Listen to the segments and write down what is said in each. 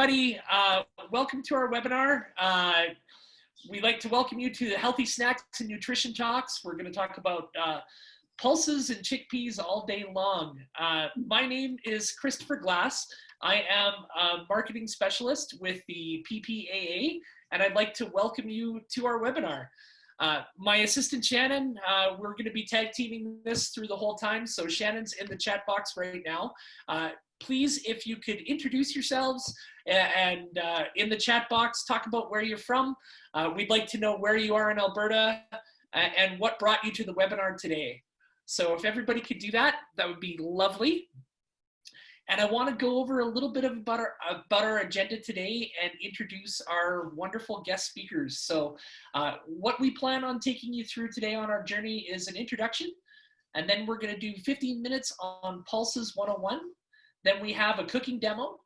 everybody. Welcome to our webinar. We'd like to welcome you to the Healthy Snacks and Nutrition Talks. We're going to talk about pulses and chickpeas all day long. My name is Christopher Glass. I am a marketing specialist with the PPAA, and I'd like to welcome you to our webinar. My assistant Shannon, we're going to be tag teaming this through the whole time, so Shannon's in the chat box right now. Please, if you could introduce yourselves and in the chat box, talk about where you're from. We'd like to know where you are in Alberta and what brought you to the webinar today. So if everybody could do that, that would be lovely. And I want to go over a little bit about our agenda today and introduce our wonderful guest speakers. So what we plan on taking you through today on our journey is an introduction, and then we're going to do 15 minutes on Pulses 101. Then we have a cooking demo.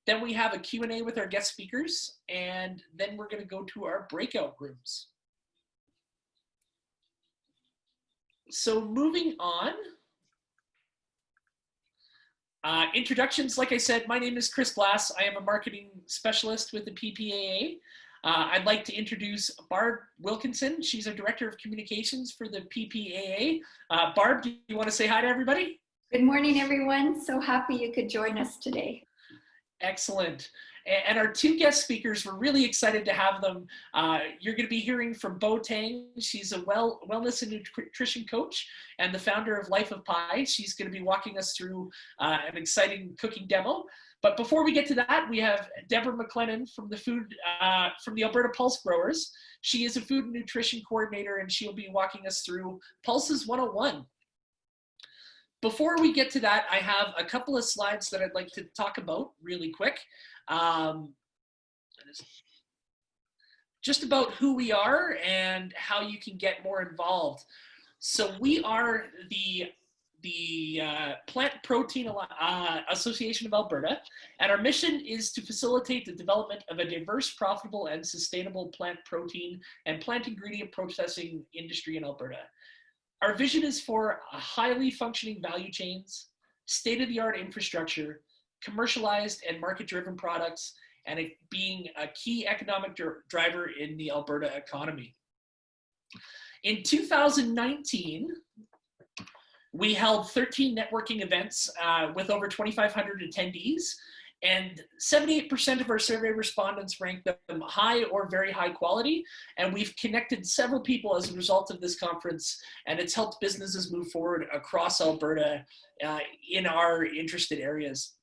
Then we have a Q&A with our guest speakers, and then we're going to go to our breakout rooms. So moving on. Introductions, like I said, my name is Chris Glass. I am a marketing specialist with the PPAA. I'd like to introduce Barb Wilkinson. She's a director of communications for the PPAA. Barb, do you want to say hi to everybody? Good morning, everyone. So happy you could join us today. Excellent. And our two guest speakers, we're really excited to have them. You're going to be hearing from Tang. She's a wellness and nutrition coach and the founder of Life of Pie. She's going to be walking us through an exciting cooking demo. But before we get to that, we have Debra McLennan from the Alberta Pulse Growers. She is a food and nutrition coordinator, and she'll be walking us through Pulses 101. Before we get to that, I have a couple of slides that I'd like to talk about really quick. Just about who we are and how you can get more involved. So we are the Plant Protein Association of Alberta, and our mission is to facilitate the development of a diverse, profitable, and sustainable plant protein and plant ingredient processing industry in Alberta. Our vision is for highly functioning value chains, state-of-the-art infrastructure, commercialized and market-driven products, and it being a key economic driver in the Alberta economy. In 2019, we held 13 networking events with over 2,500 attendees, and 78% of our survey respondents ranked them high or very high quality. And we've connected several people as a result of this conference, and it's helped businesses move forward across Alberta in our interested areas.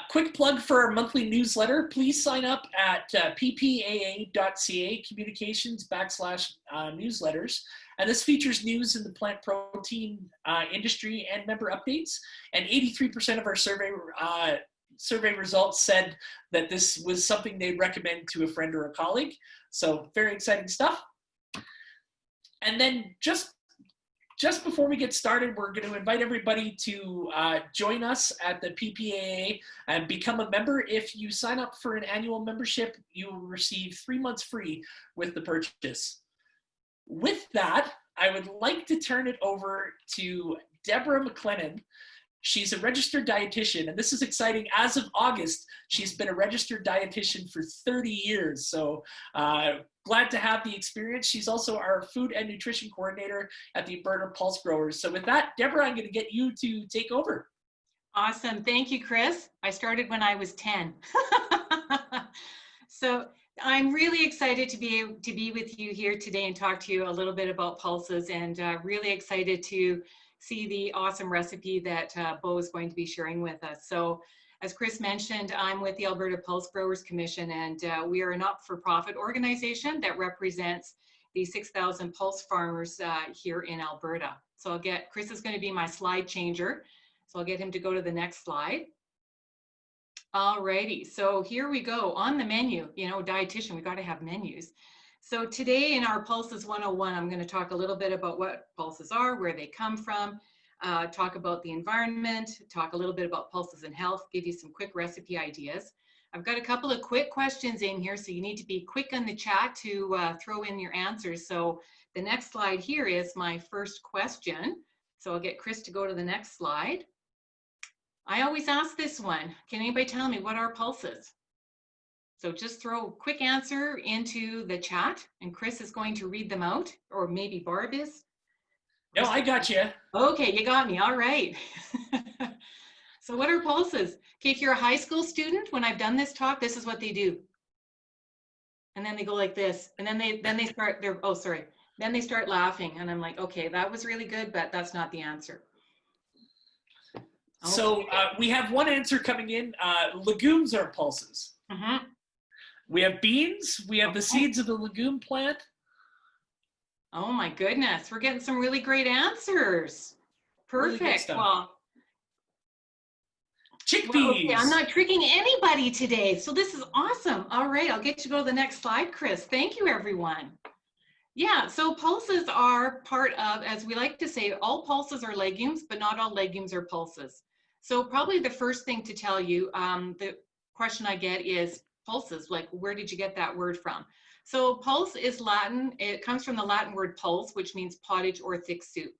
Quick plug for our monthly newsletter. Please sign up at ppaa.ca communications/newsletters. And this features news in the plant protein industry and member updates. And 83% of our survey results said that this was something they'd recommend to a friend or a colleague. So very exciting stuff. And then just before we get started, we're going to invite everybody to join us at the PPAA and become a member. If you sign up for an annual membership, you will receive 3 months free with the purchase. With that, I would like to turn it over to Debra McLennan. She's a registered dietitian, and this is exciting. As of August, she's been a registered dietitian for 30 years. So glad to have the experience. She's also our food and nutrition coordinator at the Alberta Pulse Growers. So with that, Debra, I'm going to get you to take over. Awesome. Thank you, Chris. I started when I was 10. So I'm really excited to be with you here today and talk to you a little bit about pulses, and really excited to see the awesome recipe that Bo is going to be sharing with us. So as Chris mentioned, I'm with the Alberta Pulse Growers Commission, and we are a not-for-profit organization that represents the 6,000 pulse farmers here in Alberta. So Chris is going to be my slide changer. So I'll get him to go to the next slide. Alrighty, so here we go. On the menu, you know, dietitian, we got to have menus. So today in our Pulses 101, I'm going to talk a little bit about what pulses are, where they come from, talk about the environment, talk a little bit about pulses and health, give you some quick recipe ideas. I've got a couple of quick questions in here, so you need to be quick in the chat to throw in your answers. So the next slide here is my first question. So I'll get Chris to go to the next slide. I always ask this one. Can anybody tell me what are pulses? So just throw a quick answer into the chat and Chris is going to read them out, or maybe Barb is. No, I got you. Okay, you got me. All right. So what are pulses? Okay, if you're a high school student, when I've done this talk, this is what they do. And then they go like this, and then they start their, oh, sorry. Then they start laughing, and I'm like, okay, that was really good, but that's not the answer. Okay. So we have one answer coming in. Legumes are pulses. Mm-hmm. We have beans. We have the seeds of the legume plant. Oh my goodness, we're getting some really great answers. Perfect. Really well, chickpeas. Okay, I'm not tricking anybody today, so this is awesome. All right, I'll get you to go to the next slide, Chris. Thank you, everyone. Yeah, so pulses are part of, as we like to say, all pulses are legumes, but not all legumes are pulses. So probably the first thing to tell you, the question I get is pulses, like where did you get that word from? So pulse is Latin. It comes from the Latin word pulse, which means pottage or thick soup.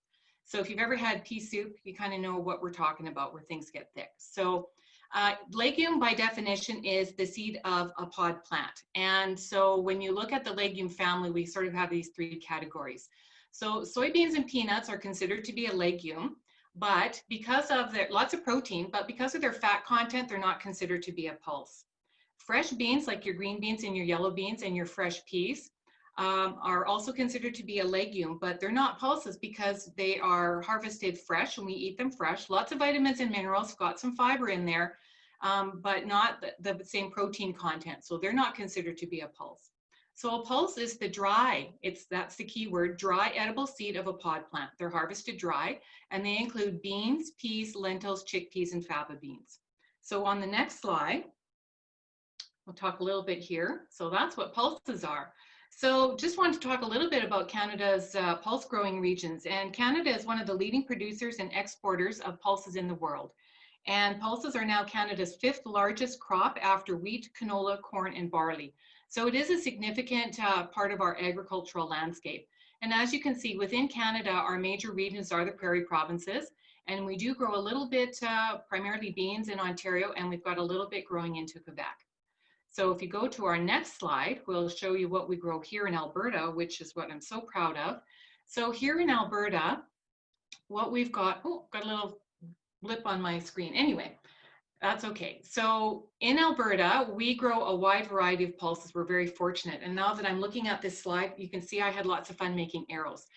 So if you've ever had pea soup, you kind of know what we're talking about, where things get thick. So legume by definition is the seed of a pod plant. And so when you look at the legume family, we sort of have these three categories. So soybeans and peanuts are considered to be a legume, but because of their lots of protein, but because of their fat content, they're not considered to be a pulse. Fresh beans, like your green beans and your yellow beans and your fresh peas, are also considered to be a legume, but they're not pulses because they are harvested fresh and we eat them fresh. Lots of vitamins and minerals, got some fiber in there, but not the same protein content. So they're not considered to be a pulse. So a pulse is the dry, that's the key word, dry edible seed of a pod plant. They're harvested dry and they include beans, peas, lentils, chickpeas, and faba beans. So on the next slide, we'll talk a little bit here. So that's what pulses are. So just wanted to talk a little bit about Canada's pulse growing regions. And Canada is one of the leading producers and exporters of pulses in the world. And pulses are now Canada's 5th largest crop after wheat, canola, corn, and barley. So it is a significant part of our agricultural landscape. And as you can see, within Canada, our major regions are the prairie provinces. And we do grow a little bit, primarily beans in Ontario, and we've got a little bit growing into Quebec. So if you go to our next slide, we'll show you what we grow here in Alberta, which is what I'm so proud of. So here in Alberta, what we've got, oh, got a little blip on my screen. Anyway, that's okay. So in Alberta, we grow a wide variety of pulses. We're very fortunate. And now that I'm looking at this slide, you can see I had lots of fun making arrows.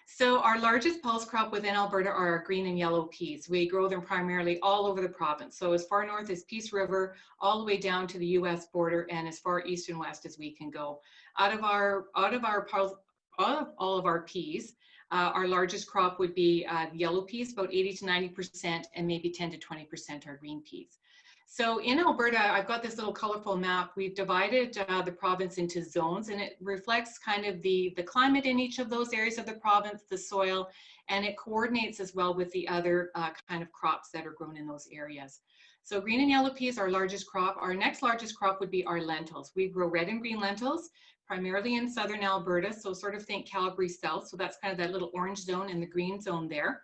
So our largest pulse crop within Alberta are our green and yellow peas. We grow them primarily all over the province. So as far north as Peace River, all the way down to the US border, and as far east and west as we can go. Out of all of our peas, our largest crop would be yellow peas, about 80 to 90%, and maybe 10 to 20% are green peas. So in Alberta, I've got this little colorful map. We've divided the province into zones, and it reflects kind of the climate in each of those areas of the province, the soil, and it coordinates as well with the other kind of crops that are grown in those areas. So green and yellow peas, our largest crop. Our next largest crop would be our lentils. We grow red and green lentils, primarily in southern Alberta, so sort of think Calgary South. So that's kind of that little orange zone and the green zone there.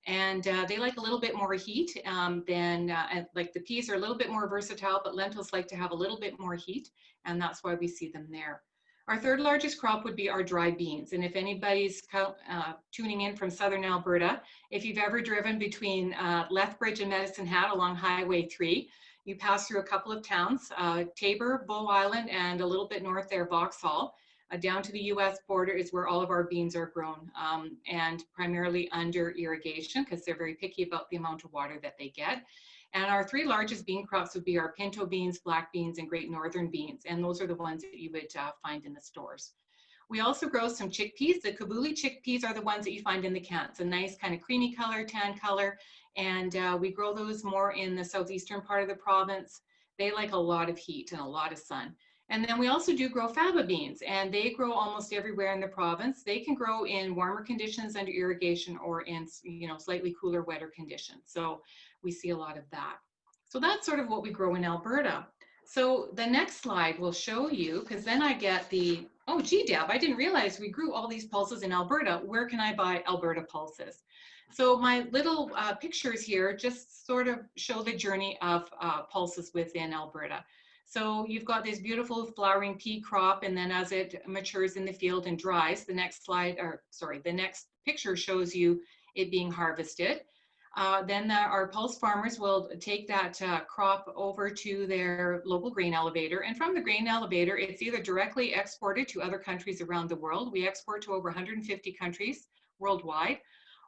And they like a little bit more heat than, like the peas are a little bit more versatile, but lentils like to have a little bit more heat, and that's why we see them there. Our third largest crop would be our dry beans. And if anybody's tuning in from southern Alberta, if you've ever driven between Lethbridge and Medicine Hat along Highway 3, you pass through a couple of towns, Tabor, Bow Island, and a little bit north there, Vauxhall. Down to the US border is where all of our beans are grown, and primarily under irrigation because they're very picky about the amount of water that they get. And our three largest bean crops would be our pinto beans, black beans, and great northern beans. And those are the ones that you would find in the stores. We also grow some chickpeas. The Kabuli chickpeas are the ones that you find in the cans, a nice kind of creamy color, tan color. And we grow those more in the southeastern part of the province. They like a lot of heat and a lot of sun. And then we also do grow faba beans, and they grow almost everywhere in the province. They can grow in warmer conditions under irrigation or in, you know, slightly cooler, wetter conditions. So we see a lot of that. So that's sort of what we grow in Alberta. So the next slide will show you, because then I get the, oh gee, Deb, I didn't realize we grew all these pulses in Alberta. Where can I buy Alberta pulses? So my little pictures here just sort of show the journey of pulses within Alberta. So you've got this beautiful flowering pea crop, and then as it matures in the field and dries, the next the next picture shows you it being harvested. Then our pulse farmers will take that crop over to their local grain elevator, and from the grain elevator, it's either directly exported to other countries around the world. We export to over 150 countries worldwide,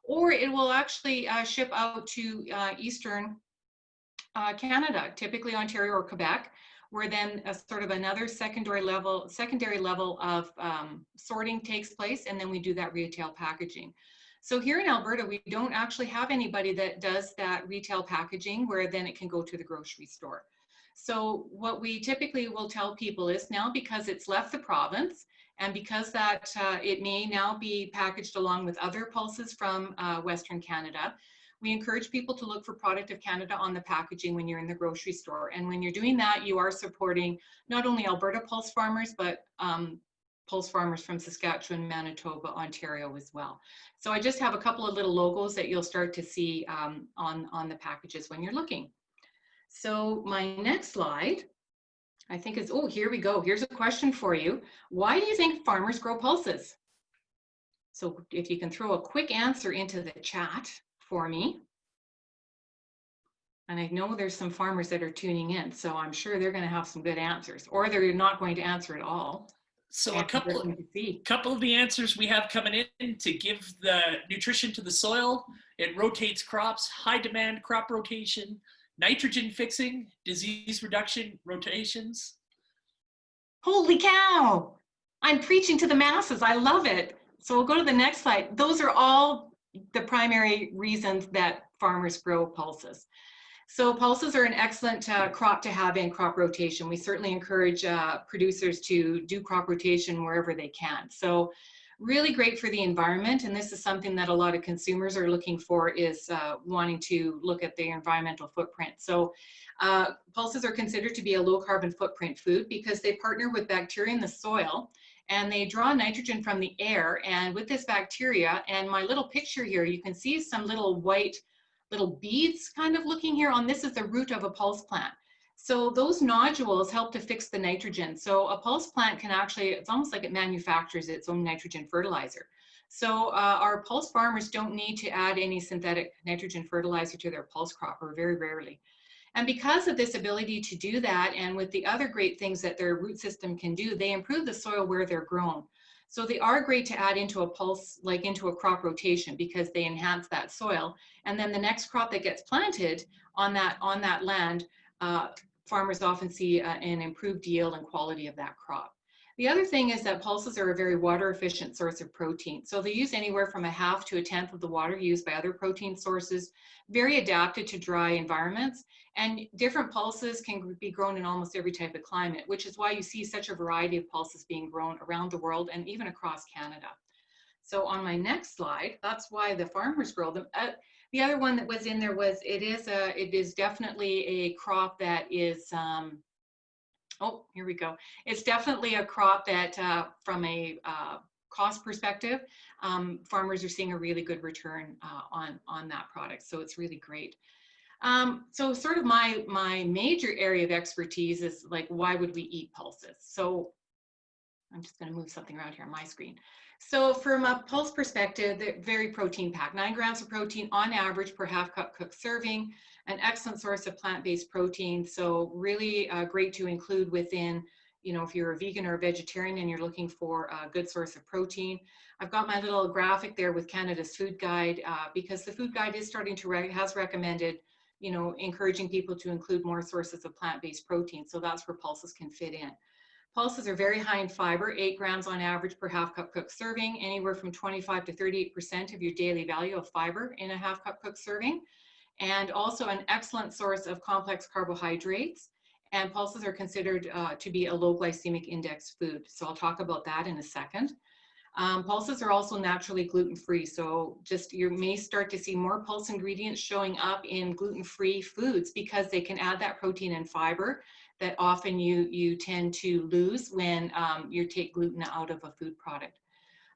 or it will actually ship out to Eastern Canada, typically Ontario or Quebec, where then a sort of another secondary level of sorting takes place, and then we do that retail packaging. So here in Alberta, we don't actually have anybody that does that retail packaging where then it can go to the grocery store. So what we typically will tell people is now, because it's left the province, and because that it may now be packaged along with other pulses from Western Canada, we encourage people to look for Product of Canada on the packaging when you're in the grocery store. And when you're doing that, you are supporting not only Alberta pulse farmers, but pulse farmers from Saskatchewan, Manitoba, Ontario as well. So I just have a couple of little logos that you'll start to see on the packages when you're looking. So my next slide, I think is, oh, here we go. Here's a question for you. Why do you think farmers grow pulses? So if you can throw a quick answer into the chat for me. And I know there's some farmers that are tuning in, so I'm sure they're going to have some good answers, or they're not going to answer at all. So a couple of the answers we have coming in: to give the nutrition to the soil, it rotates crops, high demand crop rotation, nitrogen fixing, disease reduction, rotations. Holy cow! I'm preaching to the masses. I love it. So we'll go to the next slide. Those are all the primary reasons that farmers grow pulses. So pulses are an excellent crop to have in crop rotation. We certainly encourage producers to do crop rotation wherever they can. So really great for the environment, and this is something that a lot of consumers are looking for, is wanting to look at the environmental footprint. So pulses are considered to be a low carbon footprint food because they partner with bacteria in the soil, and they draw nitrogen from the air. And with this bacteria, and my little picture here, you can see some little white little beads kind of looking here on, this is the root of a pulse plant. So those nodules help to fix the nitrogen. So a pulse plant can actually, it's almost like it manufactures its own nitrogen fertilizer. So our pulse farmers don't need to add any synthetic nitrogen fertilizer to their pulse crop, or very rarely. And because of this ability to do that, and with the other great things that their root system can do, they improve the soil where they're grown. So they are great to add into a pulse, like into a crop rotation, because they enhance that soil. And then the next crop that gets planted on that land, farmers often see an improved yield and quality of that crop. The other thing is that pulses are a very water efficient source of protein. So they use anywhere from 1/2 to 1/10 of the water used by other protein sources, very adapted to dry environments. And different pulses can be grown in almost every type of climate, which is why you see such a variety of pulses being grown around the world and even across Canada. So on my next slide, that's why the farmers grow them. The other one that was in there was, it is definitely a crop that is, oh, here we go. It's definitely a crop that from a cost perspective, farmers are seeing a really good return on that product. So it's really great. So sort of my major area of expertise is like, why would we eat pulses? So I'm just going to move something around here on my screen. So from a pulse perspective, they're very protein packed, 9 grams of protein on average per 1/2 cup cooked serving, an excellent source of plant-based protein. So really great to include within, you know, if you're a vegan or a vegetarian and you're looking for a good source of protein. I've got my little graphic there with Canada's Food Guide, because the Food Guide is starting to has recommended, you know, encouraging people to include more sources of plant-based protein. So that's where pulses can fit in. Pulses are very high in fiber, 8 grams on average per 1/2 cup cooked serving, anywhere from 25 to 38% of your daily value of fiber in a 1/2 cup cooked serving, and also an excellent source of complex carbohydrates. And pulses are considered to be a low glycemic index food. So I'll talk about that in a second. Pulses are also naturally gluten-free. So just, you may start to see more pulse ingredients showing up in gluten-free foods, because they can add that protein and fiber that often you tend to lose when you take gluten out of a food product.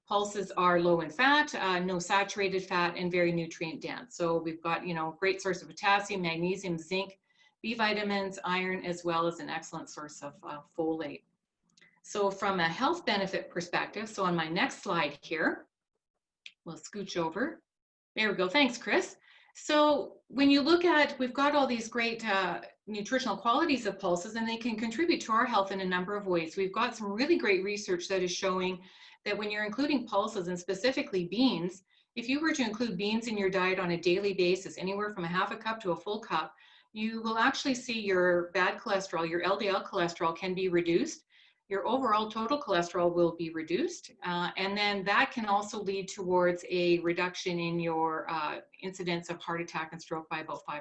Pulses are low in fat, no saturated fat, and very nutrient dense. So we've got, great source of potassium, magnesium, zinc, B vitamins, iron, as well as an excellent source of folate. So from a health benefit perspective, so on my next slide here, we'll scooch over. There we go. Thanks, Chris. So when you look at, we've got all these great nutritional qualities of pulses, and they can contribute to our health in a number of ways. We've got some really great research that is showing that when you're including pulses, and specifically beans, if you were to include beans in your diet on a daily basis, anywhere from a half a cup to a full cup, you will actually see your bad cholesterol, your LDL cholesterol can be reduced. Your overall total cholesterol will be reduced. And then that can also lead towards a reduction in your incidence of heart attack and stroke by about 5%.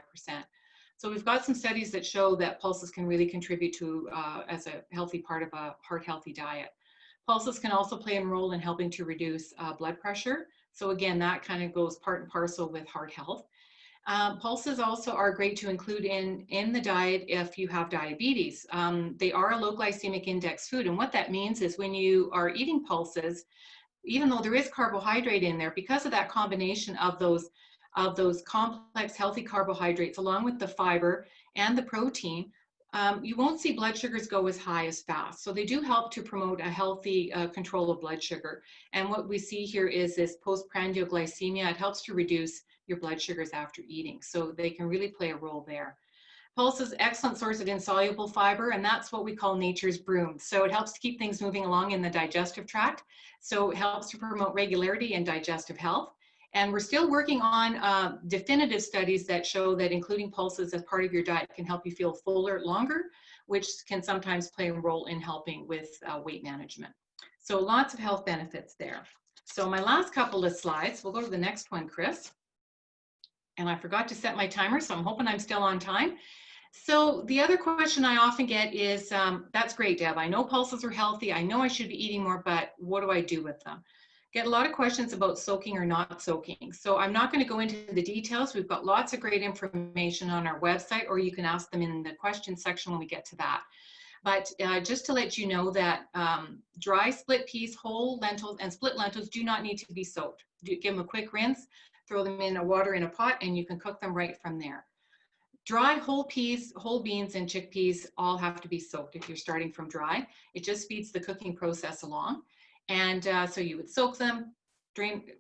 So we've got some studies that show that pulses can really contribute to as a healthy part of a heart healthy diet. Pulses can also play a role in helping to reduce blood pressure. So again, that kind of goes part and parcel with heart health. Pulses also are great to include in the diet if you have diabetes. They are a low glycemic index food, and what that means is when you are eating pulses, even though there is carbohydrate in there, because of that combination of those complex healthy carbohydrates along with the fiber and the protein, you won't see blood sugars go as high as fast. So they do help to promote a healthy control of blood sugar. And what we see here is this postprandial glycemia. It helps to reduce your blood sugars after eating. So they can really play a role there. Pulse is an excellent source of insoluble fiber, and that's what we call nature's broom. So it helps to keep things moving along in the digestive tract. So it helps to promote regularity and digestive health. And we're still working on definitive studies that show that including pulses as part of your diet can help you feel fuller longer, which can sometimes play a role in helping with weight management. So lots of health benefits there. So my last couple of slides, we'll go to the next one, Chris. And I forgot to set my timer, so I'm hoping I'm still on time. So the other question I often get is, that's great, Deb. I know pulses are healthy. I know I should be eating more, but what do I do with them? Get a lot of questions about soaking or not soaking. So I'm not going to go into the details. We've got lots of great information on our website, or you can ask them in the question section when we get to that. But just to let you know that dry split peas, whole lentils, and split lentils do not need to be soaked. Give them a quick rinse, throw them in water in a pot, and you can cook them right from there. Dry whole peas, whole beans, and chickpeas all have to be soaked if you're starting from dry. It just speeds the cooking process along. And so you would soak them,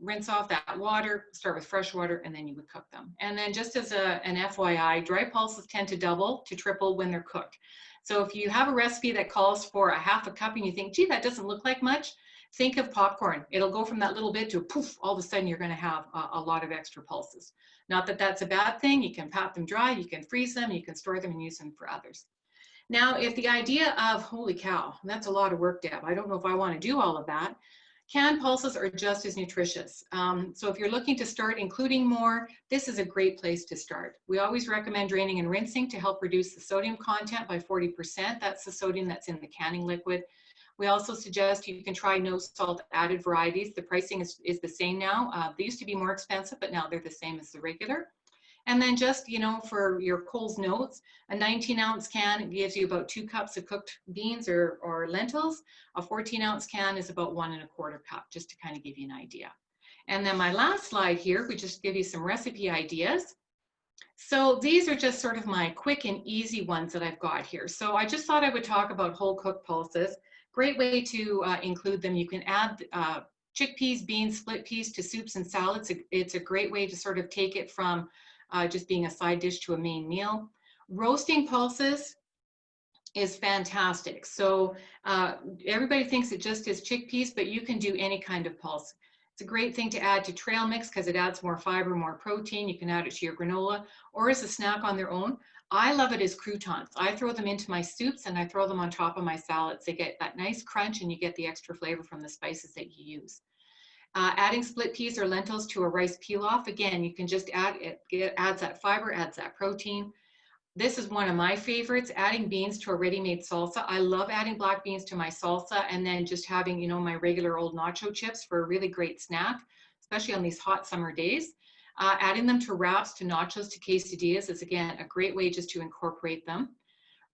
rinse off that water, start with fresh water, and then you would cook them. And then just as an FYI, dry pulses tend to double to triple when they're cooked. So if you have a recipe that calls for a half a cup and you think, gee, that doesn't look like much, think of popcorn. It'll go from that little bit to poof, all of a sudden you're going to have a lot of extra pulses. Not that that's a bad thing. You can pat them dry, you can freeze them, you can store them and use them for others. Now, if the idea of, holy cow, that's a lot of work, Deb, I don't know if I want to do all of that, canned pulses are just as nutritious. So if you're looking to start including more, this is a great place to start. We always recommend draining and rinsing to help reduce the sodium content by 40%. That's the sodium that's in the canning liquid. We also suggest you can try no salt added varieties. The pricing is the same now. They used to be more expensive, but now they're the same as the regular. And then just, for your Coles notes, a 19-ounce can gives you about 2 cups of cooked beans or lentils. A 14-ounce can is about 1 1/4 cup, just to kind of give you an idea. And then my last slide here, we just give you some recipe ideas. So these are just sort of my quick and easy ones that I've got here. So I just thought I would talk about whole cooked pulses. Great way to include them. You can add chickpeas, beans, split peas to soups and salads. It's a great way to sort of take it from just being a side dish to a main meal. Roasting pulses is fantastic. So everybody thinks it just is chickpeas, but you can do any kind of pulse. It's a great thing to add to trail mix because it adds more fiber, more protein. You can add it to your granola or as a snack on their own. I love it as croutons. I throw them into my soups and I throw them on top of my salads. They get that nice crunch and you get the extra flavor from the spices that you use. Adding split peas or lentils to a rice pilaf, again, you can just add it. It adds that fiber, adds that protein. This is one of my favorites, adding beans to a ready-made salsa. I love adding black beans to my salsa and then just having, my regular old nacho chips for a really great snack, especially on these hot summer days. Adding them to wraps, to nachos, to quesadillas is, again, a great way just to incorporate them.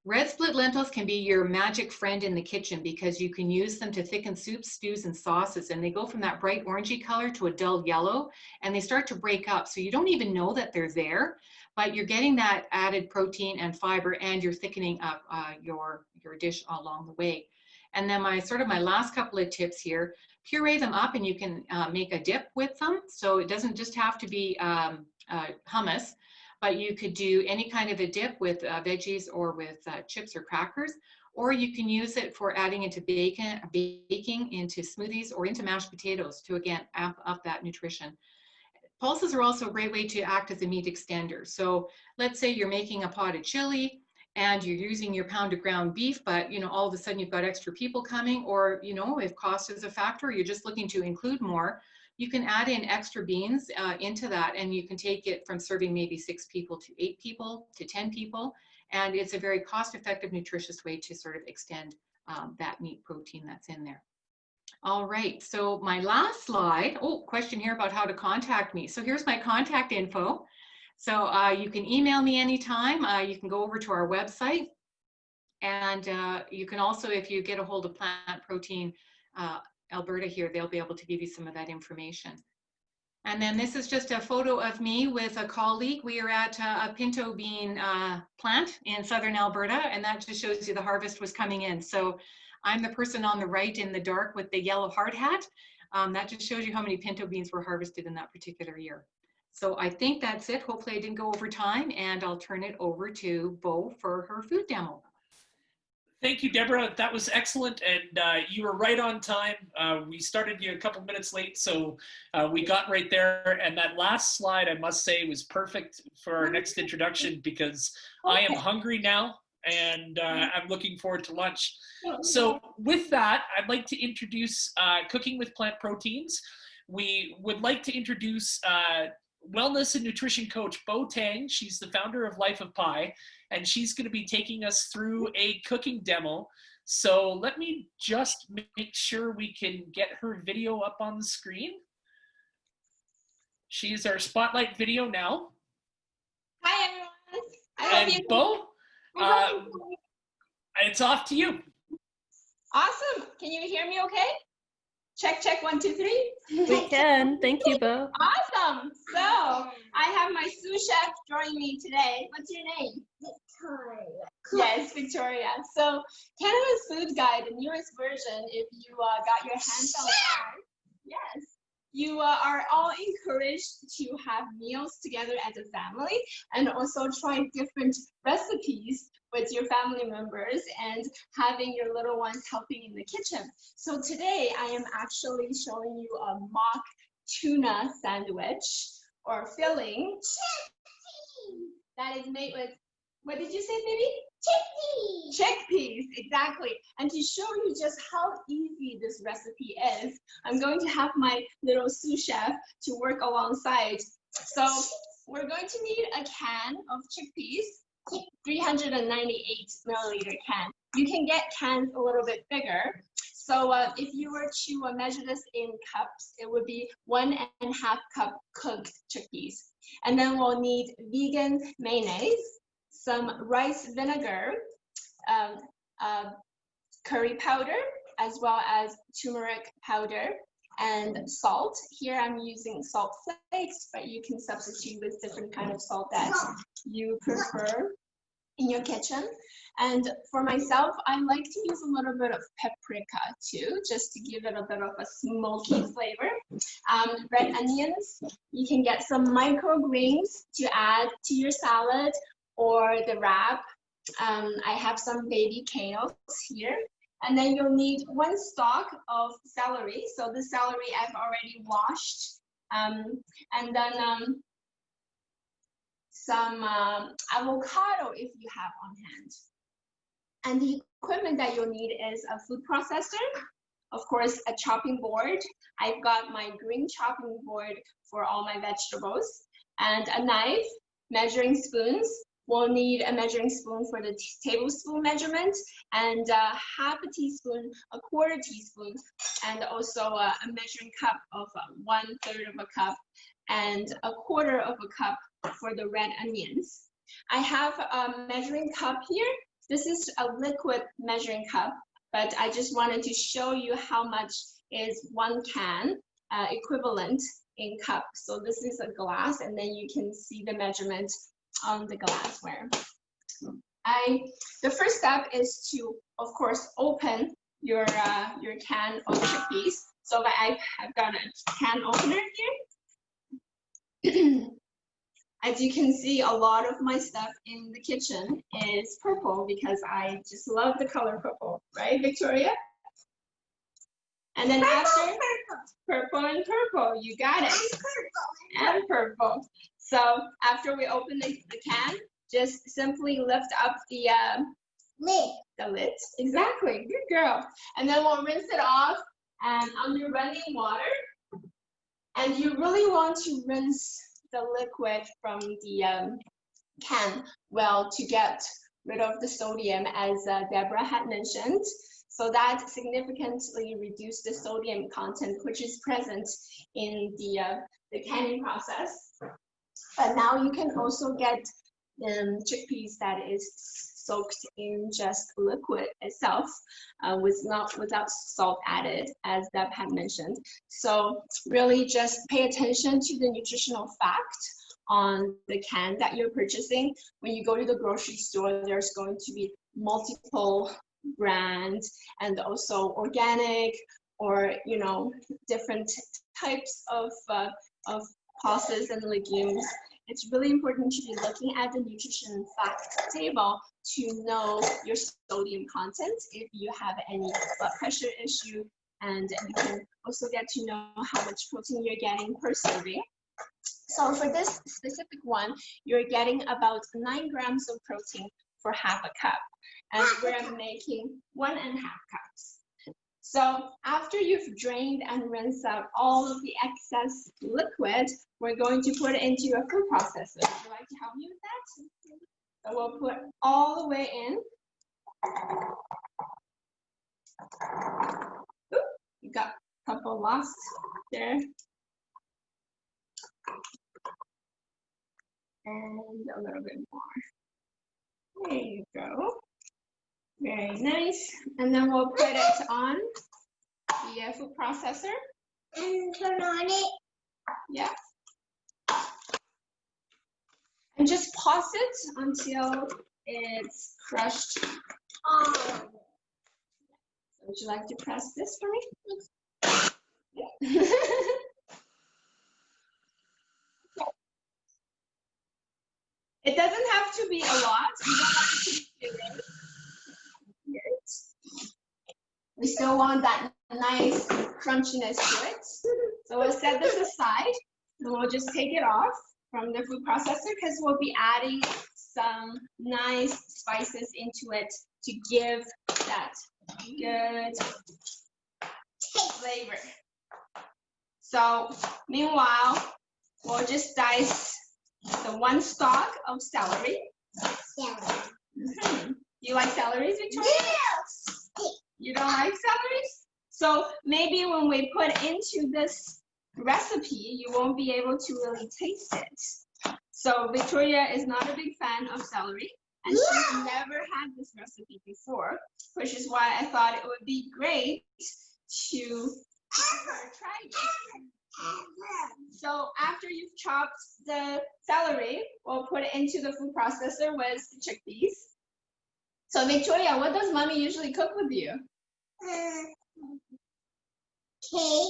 Red split lentils can be your magic friend in the kitchen because you can use them to thicken soups, stews, and sauces. And they go from that bright orangey color to a dull yellow, and they start to break up. So you don't even know that they're there, but you're getting that added protein and fiber, and you're thickening up your dish along the way. And then my last couple of tips here, puree them up, and you can make a dip with them. So it doesn't just have to be hummus, but you could do any kind of a dip with veggies or with chips or crackers, or you can use it for adding into baking into smoothies or into mashed potatoes to, again, amp up that nutrition. Pulses are also a great way to act as a meat extender. So let's say you're making a pot of chili and you're using your pound of ground beef, but all of a sudden you've got extra people coming, or if cost is a factor, you're just looking to include more. You can add in extra beans into that, and you can take it from serving maybe 6 people to 8 people to 10 people. And it's a very cost-effective, nutritious way to sort of extend that meat protein that's in there. All right, so my last slide, question here about how to contact me. So here's my contact info. So you can email me anytime. You can go over to our website. And you can also, if you get a hold of Plant Protein Alberta here, they'll be able to give you some of that information. And then this is just a photo of me with a colleague. We are at a pinto bean plant in southern Alberta, and that just shows you the harvest was coming in. So I'm the person on the right in the dark with the yellow hard hat. That just shows you how many pinto beans were harvested in that particular year. So I think that's it. Hopefully I didn't go over time, and I'll turn it over to Bo for her food demo. Thank you, Deborah. That was excellent, and you were right on time. We started you a couple minutes late, so we got right there. And that last slide, I must say, was perfect for our next introduction because I am hungry now, and I'm looking forward to lunch. So with that, I'd like to introduce Cooking with Plant Proteins. We would like to introduce wellness and nutrition coach Bo Tang. She's the founder of Life of Pi, and she's going to be taking us through a cooking demo. So let me just make sure we can get her video up on the screen. She's our spotlight video now. Hi, everyone. And Bo, it's off to you. Awesome. Can you hear me okay? Check, check, 1, 2, 3. We can. Thank you, Bo. Awesome. So I have my sous chef joining me today. What's your name? Victoria. Yes, Victoria. So Canada's Food Guide, the newest version, if you got your hands on it, yes, you are all encouraged to have meals together as a family and also try different recipes with your family members and having your little ones helping in the kitchen. So today I am actually showing you a mock tuna sandwich or filling that is made with, what did you say, baby? Chickpeas. Chickpeas, exactly. And to show you just how easy this recipe is, I'm going to have my little sous chef to work alongside. So we're going to need a can of chickpeas, 398 milliliter can. You can get cans a little bit bigger. So if you were to measure this in cups, it would be 1.5 cup cooked chickpeas. And then we'll need vegan mayonnaise, some rice vinegar, curry powder, as well as turmeric powder, and salt. Here I'm using salt flakes, but you can substitute with different kind of salt that you prefer in your kitchen. And for myself, I like to use a little bit of paprika too, just to give it a bit of a smoky flavor. Red onions, you can get some microgreens to add to your salad or the wrap. I have some baby kales here. And then you'll need 1 stalk of celery. So the celery I've already washed. And then some avocado if you have on hand. And the equipment that you'll need is a food processor, of course, a chopping board. I've got my green chopping board for all my vegetables, and a knife, measuring spoons. We'll need a measuring spoon for the tablespoon measurement, and half a teaspoon, a quarter teaspoon, and also a measuring cup of 1/3 of a cup, and a quarter of a cup for the red onions. I have a measuring cup here, this is a liquid measuring cup, but I just wanted to show you how much is 1 can equivalent in cup. So this is a glass, and then you can see the measurement on the glassware. The first step is to, of course, open your can of chickpeas. So I've got a can opener here. As you can see, a lot of my stuff in the kitchen is purple because I just love the color purple, right, Victoria? And then after purple and purple, you got it. And purple. So after we open the can, just simply lift up the lid. Exactly, good girl. And then we'll rinse it off and under running water. And you really want to rinse the liquid from the can well to get rid of the sodium, as Debra had mentioned. So that significantly reduces the sodium content which is present in the canning process. But now you can also get chickpeas that is soaked in just liquid itself, without salt added, as Deb had mentioned. So really just pay attention to the nutritional fact on the can that you're purchasing. When you go to the grocery store, there's going to be multiple brands and also organic or different types of pulses and legumes. It's really important to be looking at the nutrition fact table to know your sodium content if you have any blood pressure issue, and you can also get to know how much protein you're getting per serving. So for this specific one, you're getting about 9 grams of protein for half a cup, and we're making 1.5 cups. So after you've drained and rinsed out all of the excess liquid, we're going to put it into a food processor. Would you like to help me with that? So we'll put all the way in. Ooh, you got a couple lost there. And a little bit more. There you go. Very nice. And then we'll put it on the food processor. And turn on it. Yeah. And just pause it until it's crushed. So would you like to press this for me? Yeah. It doesn't have to be a lot. You don't have to be big. We still want that nice crunchiness to it. So we'll set this aside and we'll just take it off from the food processor because we'll be adding some nice spices into it to give that good flavor. So meanwhile, we'll just dice the 1 stalk of celery. Do you like celery, Victoria? Yes. You don't like celery? So maybe when we put into this recipe, you won't be able to really taste it. So Victoria is not a big fan of celery, and she's never had this recipe before, which is why I thought it would be great to try it. So after you've chopped the celery, we'll put it into the food processor with the chickpeas. So Victoria, what does mommy usually cook with you? Cake.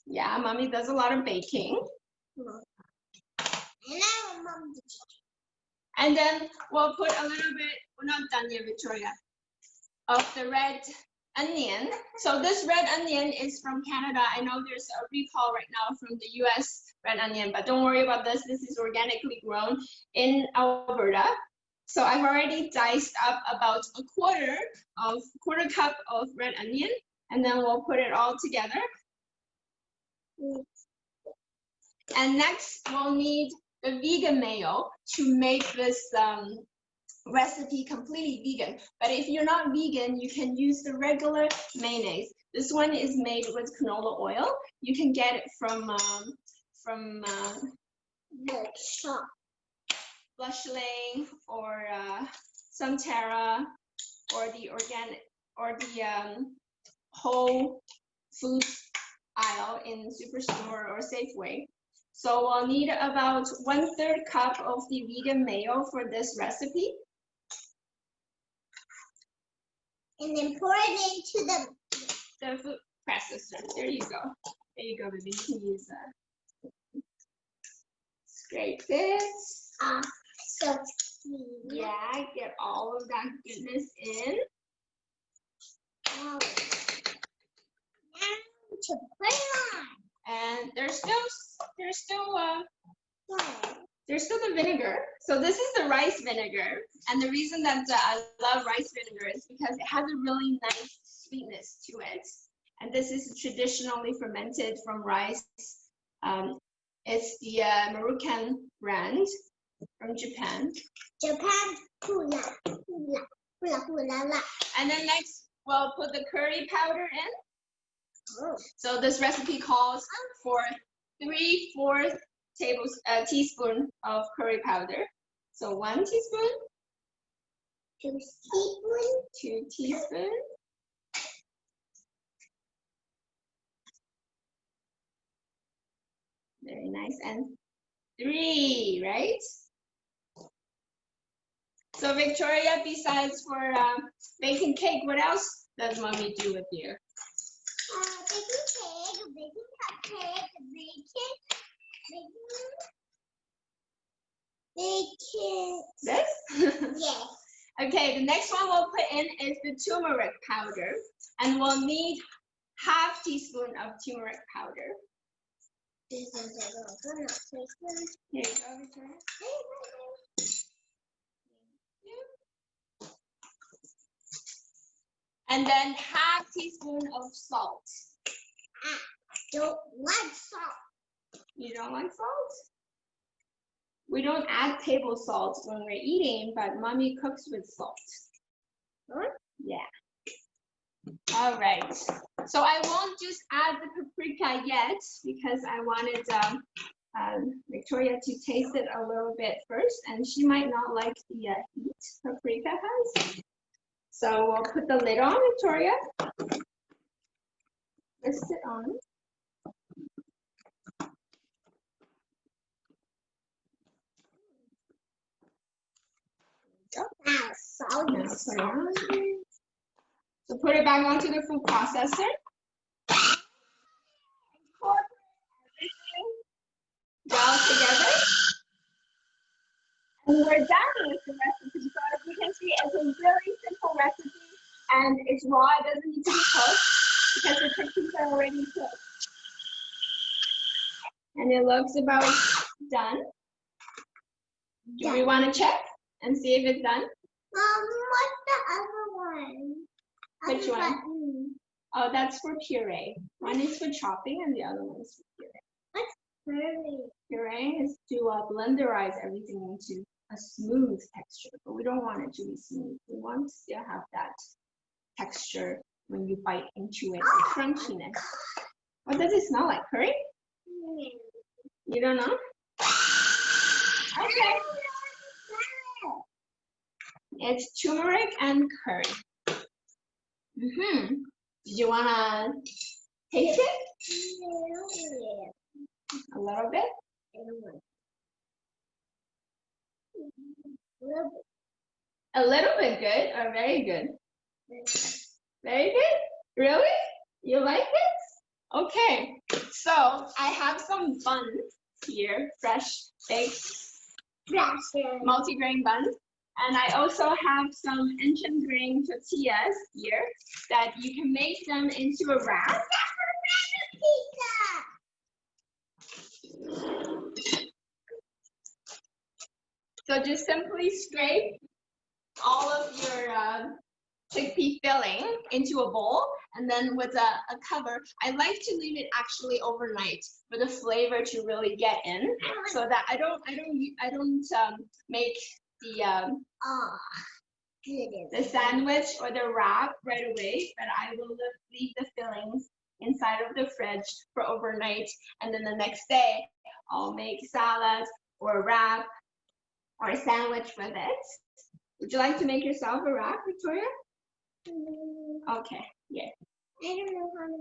Yeah, mommy does a lot of baking. And then we'll put a little bit, we're not done yet, Victoria, of the red onion. So this red onion is from Canada. I know there's a recall right now from the US red onion, but don't worry about this. This is organically grown in Alberta. So I've already diced up about a quarter cup of red onion, and then we'll put it all together. And next we'll need the vegan mayo to make this recipe completely vegan. But if you're not vegan, you can use the regular mayonnaise. This one is made with canola oil. You can get it from the shop, Blushling or Sunterra. or the organic or the whole foods aisle in Superstore or Safeway. So we'll need about 1/3 cup of the vegan mayo for this recipe. And then pour it into The food processor. There you go. There you go, baby. You can use that. Scrape this. so sweet. Yeah, get all of that goodness in. Now to put it on. And there's still the vinegar. So this is the rice vinegar. And the reason that I love rice vinegar is because it has a really nice sweetness to it. And this is traditionally fermented from rice. It's the Marukan brand from Japan. Japan, hula, hula, hula, hula, la. And then next, we'll put the curry powder in. Oh. So this recipe calls for 3/4 teaspoon of curry powder. So 1 teaspoon, 2 teaspoons. 2 teaspoons, very nice, and 3, right? So Victoria, besides for baking cake, what else does mommy do with you? Baking cupcake, baking. This? Yes. Okay, the next one we'll put in is the turmeric powder, and we'll need 1/2 teaspoon of turmeric powder. Here you go, Victoria. And then 1/2 teaspoon of salt. Don't want salt. You don't like salt? We don't add table salt when we're eating, but mommy cooks with salt. Huh? Yeah. All right. So I won't just add the paprika yet because I wanted Victoria to taste it a little bit first, and she might not like the heat paprika has. So we'll put the lid on, Victoria. Twist it on. Now, salt Now is put it on. So put it back onto the food processor. Pour everything well together. And we're done with the recipe. So as you can see, it's a really simple recipe, and it's raw. It doesn't need to be cooked because the chickpeas are already cooked. And it looks about done. Do we want to check and see if it's done? What's the other one? Which Other one? button. Oh, that's for puree. One is for chopping and the other one is for puree. Curry. Puree is to blenderize everything into a smooth texture, but we don't want it to be smooth. We want to still have that texture when you bite into it, the crunchiness. What does it smell like? Curry? You don't know? Okay. It's turmeric and curry. Did you want to taste it? A little bit? A little bit good or very good? Very good? Really? You like it? Okay. So I have some buns here, fresh baked multi-grain buns. And I also have some ancient grain tortillas here that you can make them into a wrap. So just simply scrape all of your chickpea filling into a bowl, and then with a cover. I like to leave it actually overnight for the flavor to really get in, so that I don't make the sandwich or the wrap right away, but I will leave the fillings inside of the fridge for overnight, and then the next day I'll make salad or a wrap or a sandwich with it. Would you like to make yourself a wrap, Victoria? Okay, yeah. I don't know how to.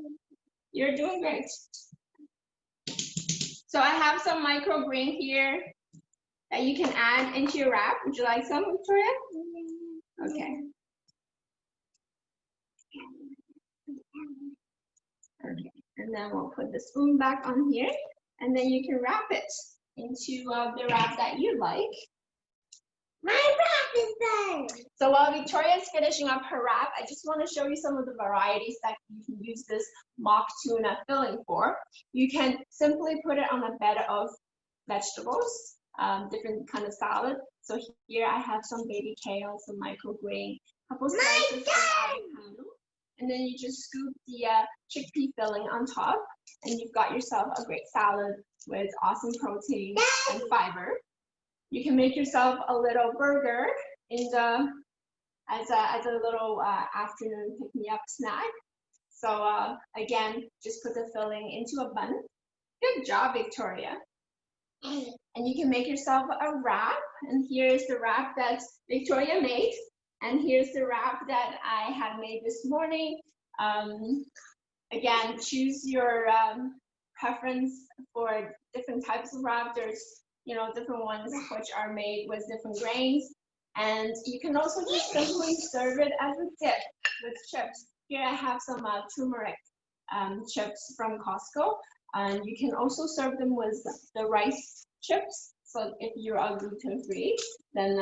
You're doing great. So I have some microgreen here that you can add into your wrap. Would you like some, Victoria? Okay. Okay, and then we'll put the spoon back on here, and then you can wrap it into the wrap that you like. My wrap is done. So while Victoria's finishing up her wrap, I just want to show you some of the varieties that you can use this mock tuna filling for. You can simply put it on a bed of vegetables, different kind of salad. So here I have some baby kale, some microgreen, a couple slices of avocado, and then you just scoop the chickpea filling on top, and you've got yourself a great salad with awesome protein and fiber. You can make yourself a little burger in the as a little afternoon pick-me-up snack. So again, just put the filling into a bun. Good job, Victoria. And you can make yourself a wrap. And here's the wrap that Victoria made. And here's the wrap that I had made this morning. Again, choose your preference for different types of wrap. There's different ones which are made with different grains. And you can also just simply serve it as a dip with chips. Here I have some turmeric chips from Costco. And you can also serve them with the rice chips. So if you are gluten-free, then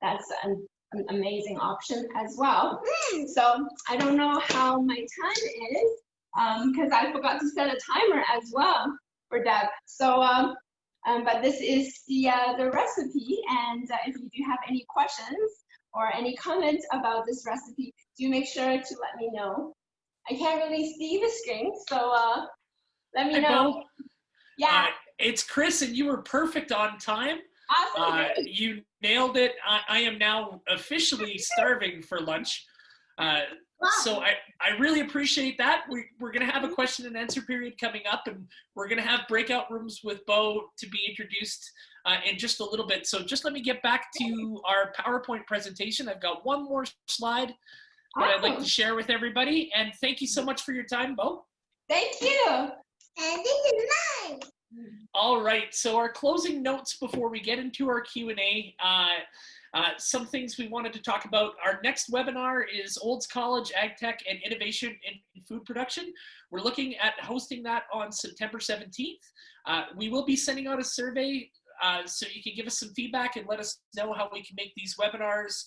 that's an amazing option as well. So I don't know how my time is because I forgot to set a timer as well for Deb. So but this is the recipe, and if you do have any questions or any comments about this recipe, do make sure to let me know. I can't really see the screen, so let me know. Bo. Yeah. It's Chris, and you were perfect on time. Awesome. You nailed it. I am now officially starving for lunch. So I really appreciate that. We're going to have a question and answer period coming up, and we're going to have breakout rooms with Bo to be introduced in just a little bit. So just let me get back to our PowerPoint presentation. I've got one more slide that I'd like to share with everybody. And thank you so much for your time, Bo. Thank you. And this is mine. All right, so our closing notes before we get into our Q&A. Some things we wanted to talk about. Our next webinar is Olds College Ag Tech and Innovation in Food Production. We're looking at hosting that on September 17th. We will be sending out a survey so you can give us some feedback and let us know how we can make these webinars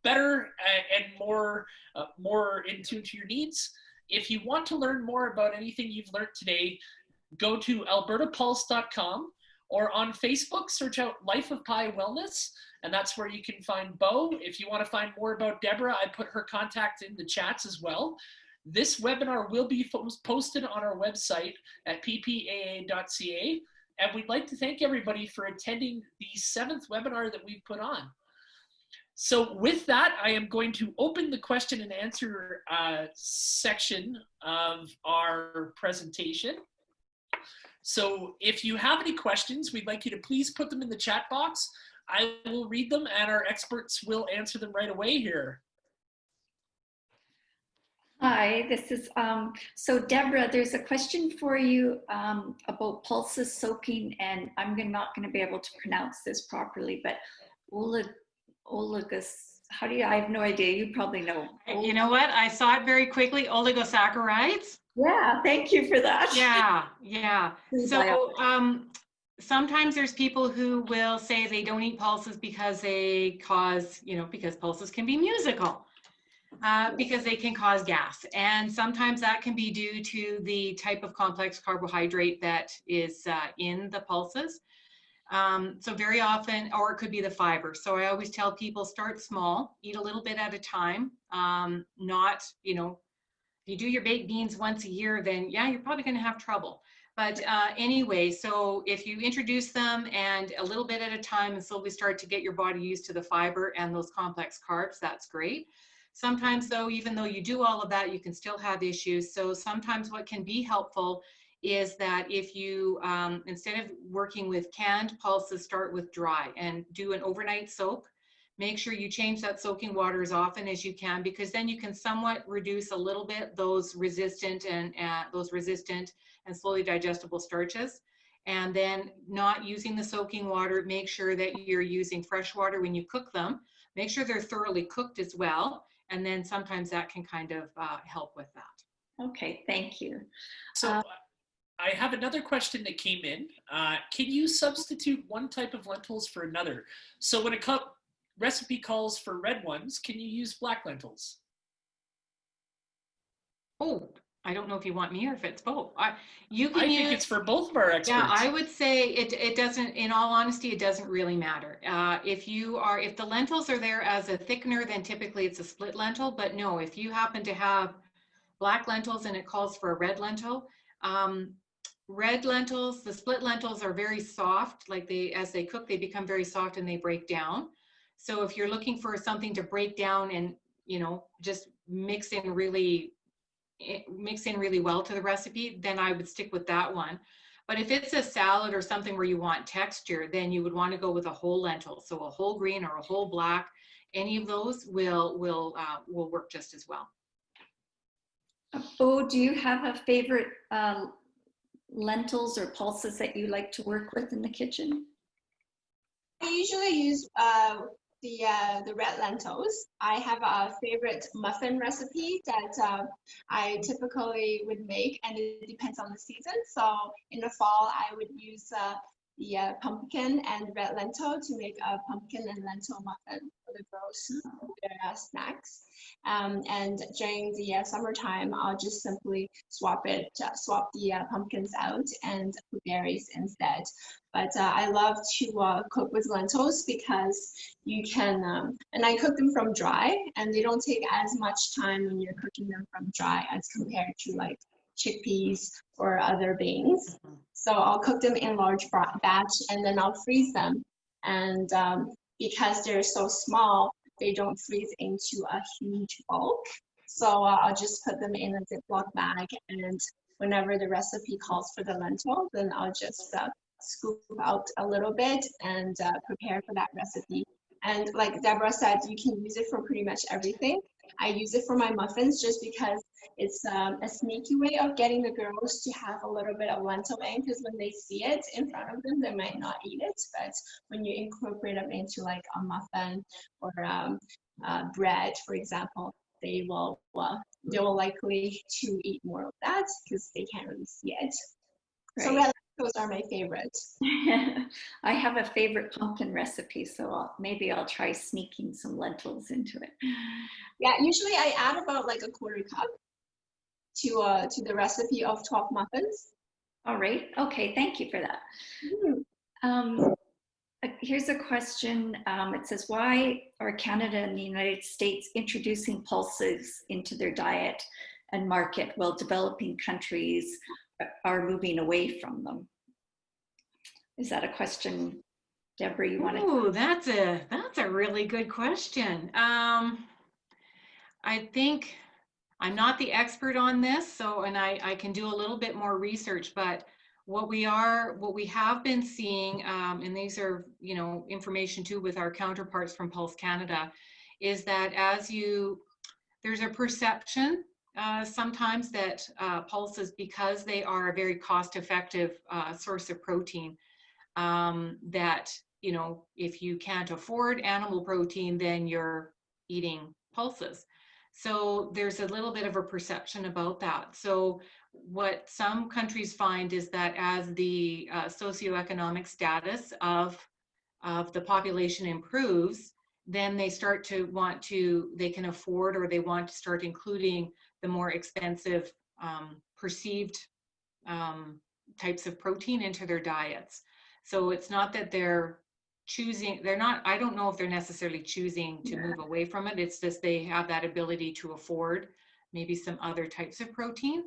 better and more in tune to your needs. If you want to learn more about anything you've learned today, go to albertapulse.com, or on Facebook, search out Life of Pi Wellness, and that's where you can find Bo. If you want to find more about Debra, I put her contact in the chats as well. This webinar will be posted on our website at ppaa.ca, and we'd like to thank everybody for attending the 7th webinar that we've put on. So with that, I am going to open the question and answer section of our presentation. So if you have any questions, we'd like you to please put them in the chat box. I will read them and our experts will answer them right away here. Hi, this is, so Debra, there's a question for you about pulses soaking, and I'm not going to be able to pronounce this properly, but how do you, I have no idea, you probably know. You know what? I saw it very quickly, oligosaccharides. Yeah, thank you for that. Yeah. So sometimes there's people who will say they don't eat pulses because they cause, because pulses can be musical, because they can cause gas. And sometimes that can be due to the type of complex carbohydrate that is in the pulses. So very often, or it could be the fiber. So I always tell people start small, eat a little bit at a time, not, if you do your baked beans once a year, then yeah, you're probably going to have trouble. But anyway, so if you introduce them and a little bit at a time and slowly start to get your body used to the fiber and those complex carbs, that's great. Sometimes though, even though you do all of that, you can still have issues. So sometimes what can be helpful is that if you, instead of working with canned pulses, start with dry and do an overnight soak. make sure you change that soaking water as often as you can, because then you can somewhat reduce a little bit those resistant and slowly digestible starches. And then not using the soaking water, make sure that you're using fresh water when you cook them. Make sure they're thoroughly cooked as well. And then sometimes that can kind of help with that. Okay, thank you. So I have another question that came in. Can you substitute one type of lentils for another? So when a recipe calls for red ones, can you use black lentils? Oh, I don't know if you want me or if it's both. I think it's for both of our experts. Yeah, I would say it doesn't, in all honesty, it doesn't really matter. If the lentils are there as a thickener, then typically it's a split lentil. But no, if you happen to have black lentils and it calls for a red lentil, red lentils, the split lentils are very soft. Like as they cook, they become very soft and they break down. So if you're looking for something to break down and, just mix in really well to the recipe, then I would stick with that one. But if it's a salad or something where you want texture, then you would want to go with a whole lentil. So a whole green or a whole black, any of those will work just as well. Bo, do you have a favorite lentils or pulses that you like to work with in the kitchen? I usually use the red lentils. I have a favorite muffin recipe that I typically would make, and it depends on the season. So in the fall, I would use the pumpkin and red lentil to make a pumpkin and lentil muffin for the girls for their snacks. And during the summertime, I'll just simply swap the pumpkins out and put berries instead. But I love to cook with lentils because you can, and I cook them from dry, and they don't take as much time when you're cooking them from dry as compared to like chickpeas or other beans. So I'll cook them in large batch, and then I'll freeze them. And because they're so small, they don't freeze into a huge bulk. So I'll just put them in a Ziploc bag, and whenever the recipe calls for the lentil, then I'll just scoop out a little bit and prepare for that recipe. And like Debra said, you can use it for pretty much everything. I use it for my muffins just because it's a sneaky way of getting the girls to have a little bit of lentil in, because when they see it in front of them, they might not eat it. But when you incorporate them into like a muffin or bread, for example, they will likely to eat more of that because they can't really see it. Right. So those are my favorites. I have a favorite pumpkin recipe, so maybe I'll try sneaking some lentils into it. Yeah, usually I add about like a quarter cup to the recipe of 12 muffins. All right. Okay. Thank you for that. Here's a question. It says, why are Canada and the United States introducing pulses into their diet and market while developing countries are moving away from them? Is that a question, Debra, you want to? Oh, that's a really good question. I think I'm not the expert on this, and I can do a little bit more research, but what we have been seeing, and these are, information too with our counterparts from Pulse Canada, is that there's a perception sometimes that pulses, because they are a very cost-effective source of protein, that, if you can't afford animal protein, then you're eating pulses. So there's a little bit of a perception about that. So what some countries find is that as the socioeconomic status of the population improves, then they start to they can afford, or they want to start including the more expensive perceived types of protein into their diets. So it's not that I don't know if they're necessarily choosing to move away from it. It's just they have that ability to afford maybe some other types of protein.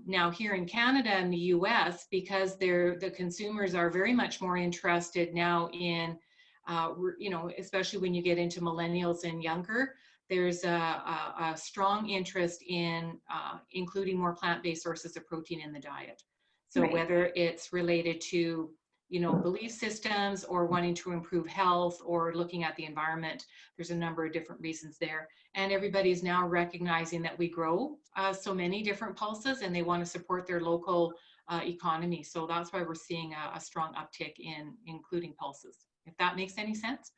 Now here in Canada and the US, because the consumers are very much more interested now in, especially when you get into millennials and younger, there's a strong interest in including more plant-based sources of protein in the diet. So whether it's related to belief systems or wanting to improve health or looking at the environment. There's a number of different reasons there. And everybody is now recognizing that we grow so many different pulses, and they want to support their local economy. So that's why we're seeing a strong uptick in including pulses, if that makes any sense.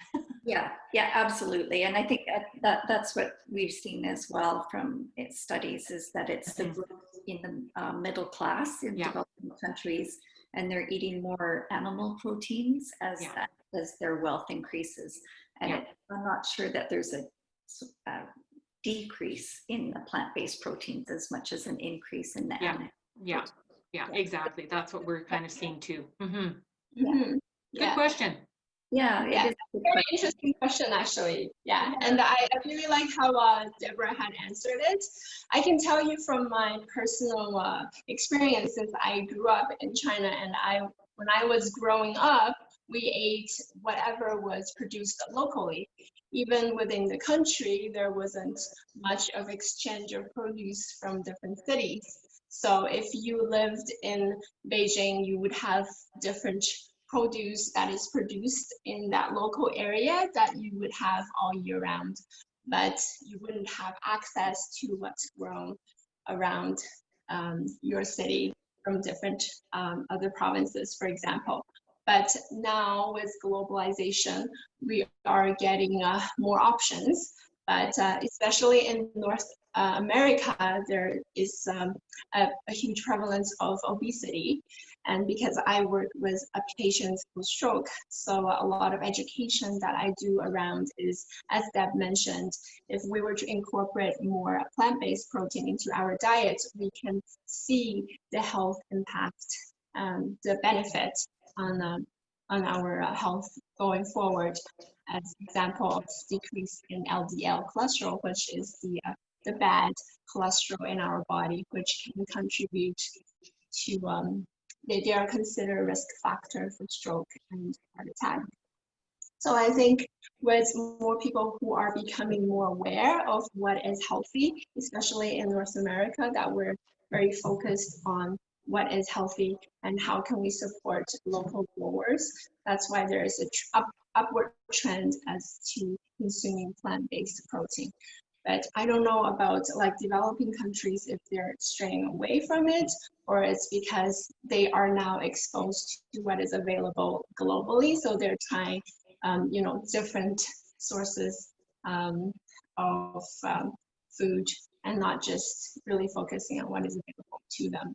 Yeah, absolutely. And I think that's what we've seen as well from its studies, is that it's the growth in the middle class in developing countries, and they're eating more animal proteins as their wealth increases. And I'm not sure that there's a decrease in the plant-based proteins as much as an increase in the animal. Yeah, exactly. That's what we're kind of seeing too. Good question. Yeah, it is a very interesting question, actually. Yeah, and I really like how Debra had answered it. I can tell you from my personal experiences, I grew up in China, and when I was growing up, we ate whatever was produced locally. Even within the country, there wasn't much of exchange of produce from different cities. So if you lived in Beijing, you would have different produce that is produced in that local area that you would have all year round, but you wouldn't have access to what's grown around your city from different other provinces, for example. But now with globalization, we are getting more options, but especially in North America, there is a huge prevalence of obesity. And because I work with patients with stroke, so a lot of education that I do around is, as Deb mentioned, if we were to incorporate more plant-based protein into our diet, we can see the health impact, the benefit on our health going forward. As an example of decrease in LDL cholesterol, which is the bad cholesterol in our body, which can contribute to they are considered a risk factor for stroke and heart attack. So I think with more people who are becoming more aware of what is healthy, especially in North America, that we're very focused on what is healthy and how can we support local growers. That's why there is a upward trend as to consuming plant-based protein. But I don't know about like developing countries if they're straying away from it, or it's because they are now exposed to what is available globally. So they're trying, different sources of food and not just really focusing on what is available to them.